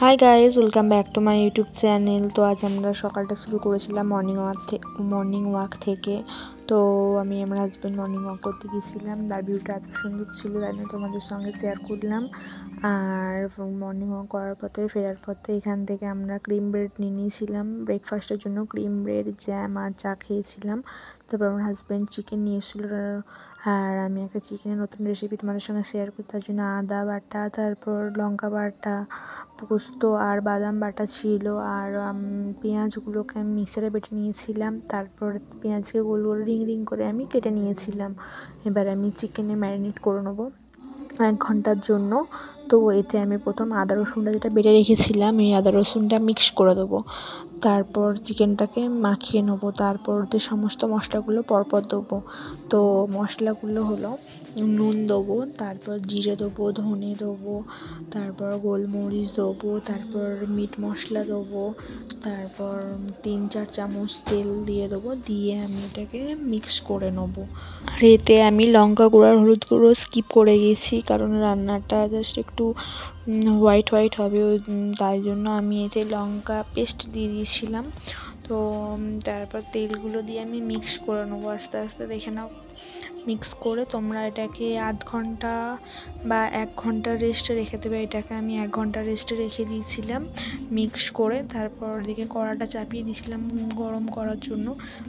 Hi guys, welcome back to my YouTube channel. তো আজ আমরা সকালটা শুরু করেছিলাম মর্নিং ওয়াক থেকে। তো আমি আমার হাজব্যান্ড মর্নিং ওয়াক করতে গেছিলাম, তার ভিউটা এত সুন্দর ছিল তাই না তোমাদের সঙ্গে শেয়ার করলাম। আর মর্নিং ওয়াক করার পথে ফেরার পথে এখান থেকে আমরা ক্রিম ব্রেড নিয়ে নিয়েছিলাম ব্রেকফাস্টের জন্য। ক্রিম ব্রেড, জ্যাম আর চা খেয়েছিলাম। তারপর আমার হাজব্যান্ড চিকেন নিয়ে এসেছিলো, আর আমি একটা চিকেনের নতুন রেসিপি তোমাদের সঙ্গে শেয়ার করি। তার জন্য আদা বাটা, তারপর লঙ্কা বাটা, পোস্ত আর বাদাম বাটা ছিল, আর পেঁয়াজগুলোকে আমি মিক্সারে বেটে নিয়েছিলাম। তারপর পেঁয়াজকে গোল গোল রিং রিং করে আমি কেটে নিয়েছিলাম। এবার আমি চিকেনে ম্যারিনেট করে নেবো 1 ঘন্টার জন্য। তো এতে আমি প্রথম আদা রসুনটা যেটা বেটে রেখেছিলাম, এই আদা রসুনটা মিক্স করে দেবো। তারপর চিকেনটাকে মাখিয়ে নেবো। তারপর ওতে সমস্ত মশলাগুলো পরপর দেবো। তো মশলাগুলো হলো নুন দেবো, তারপর জিরে দেবো, ধনে দেবো, তারপর গোলমরিচ দেবো, তারপর মিট মশলা দেবো, তারপর 3-4 চামচ তেল দিয়ে দেবো। দিয়ে আমি এটাকে মিক্স করে নেবো। আর এতে আমি লঙ্কা গুঁড়ো আর হলুদ গুঁড়ো স্কিপ করে গেছি, কারণ রান্নাটা জাস্ট একটু হোয়াইট হোয়াইট হবে, তাই জন্য আমি এতে লঙ্কা পেস্ট দিয়ে দিয়েছিলাম। তো তারপর তেলগুলো দিয়ে আমি মিক্স করে নেবো আস্তে আস্তে, দেখে নাও। মিক্স করে তোমরা এটাকে আধ ঘন্টা বা 1 ঘন্টা রেস্টে রেখে দেবে। এটাকে আমি 1 ঘন্টা রেস্টে রেখে দিয়েছিলাম মিক্স করে। তারপর ওদিকে কড়াটা চাপিয়ে দিয়েছিলাম গরম করার জন্য।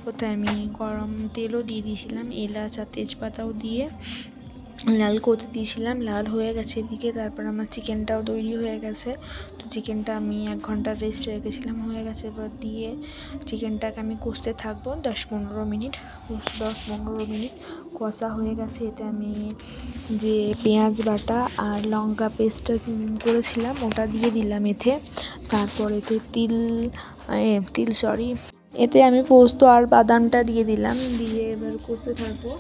ওতে আমি গরম তেলও দিয়ে দিয়েছিলাম, এলাচ আর তেজপাতাও দিয়ে লাল করতে দিয়েছিলাম। লাল হয়ে গেছে এদিকে। তারপর আমার চিকেনটাও তৈরি হয়ে গেছে। তো চিকেনটা আমি 1 ঘন্টা রেস্ট রেখেছিলাম, হয়ে গেছে। এবার দিয়ে চিকেনটাকে আমি কষতে থাকবো 10-15 মিনিট। 10-15 মিনিট কষা হয়ে গেছে। এতে আমি যে পেঁয়াজ বাটা আর লঙ্কা পেস্টটা করেছিলাম ওটা দিয়ে দিলাম এতে। তারপর এতে এতে আমি পোস্ত আর বাদামটা দিয়ে দিলাম। দিয়ে এবার কষতে থাকবো।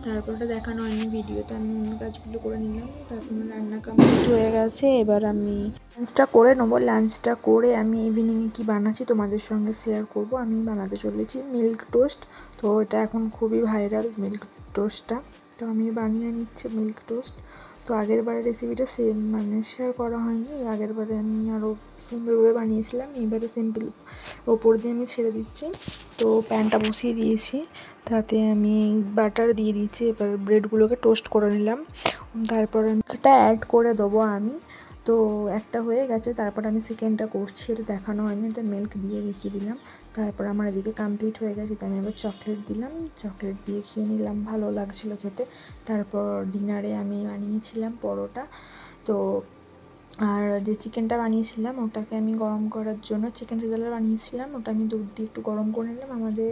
তারপরটা দেখানো হয়নি ভিডিওতে, আমি অন্য কাজগুলো করে নিলাম। তারপর রান্না কমপ্লিট হয়ে গেছে। এবার আমি লাঞ্চটা করে নেবো। লাঞ্চটা করে আমি ইভিনিংয়ে কী বানাচ্ছি তোমাদের সঙ্গে শেয়ার করব। আমি বানাতে চলেছি মিল্ক টোস্ট। তো এটা এখন খুবই ভাইরাল মিল্ক টোস্টটা, তো আমি বানিয়ে নিচ্ছি মিল্ক টোস্ট। তো আগের বারে রেসিপিটা শেয়ার করা হয়নি। আগের বারে আমি আরও সুন্দরভাবে বানিয়েছিলাম, এবারে সিম্পল ওপর দিয়ে আমি ছেড়ে দিচ্ছি। তো প্যানটা বসিয়ে দিয়েছি, তাতে আমি বাটার দিয়ে দিচ্ছি। এবার ব্রেডগুলোকে টোস্ট করে নিলাম। তারপর আমি এটা অ্যাড করে দেবো আমি। তো একটা হয়ে গেছে, তারপর আমি সেকেন্ডটা করছি, এটা দেখানো হয়নি, এটা মিল্ক দিয়ে রেখে দিলাম। তারপর আমার এদিকে কমপ্লিট হয়ে গেছে, তাই আমি এবার চকলেট দিলাম। চকলেট দিয়ে খেয়ে নিলাম, ভালো লাগছিলো খেতে। তারপর ডিনারে আমি বানিয়েছিলাম পরোটা। তো আর যে চিকেনটা বানিয়েছিলাম ওটাকে আমি গরম করার জন্য চিকেন রেজালা বানিয়েছিলাম, ওটা আমি দুধ দিয়ে একটু গরম করে নিলাম। আমাদের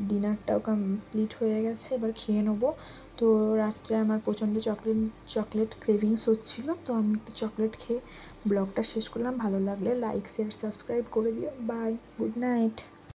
ডিনারটাও কমপ্লিট হয়ে গেছে, এবার খেয়ে নেবো। তো রাত্রে আমার প্রচণ্ড চকলেট ক্রেভিংস হচ্ছিলো, তো আমি একটু চকলেট খেয়ে ব্লগটা শেষ করলাম। ভালো লাগলে লাইক, শেয়ার, সাবস্ক্রাইব করে দিও। Bye, good night.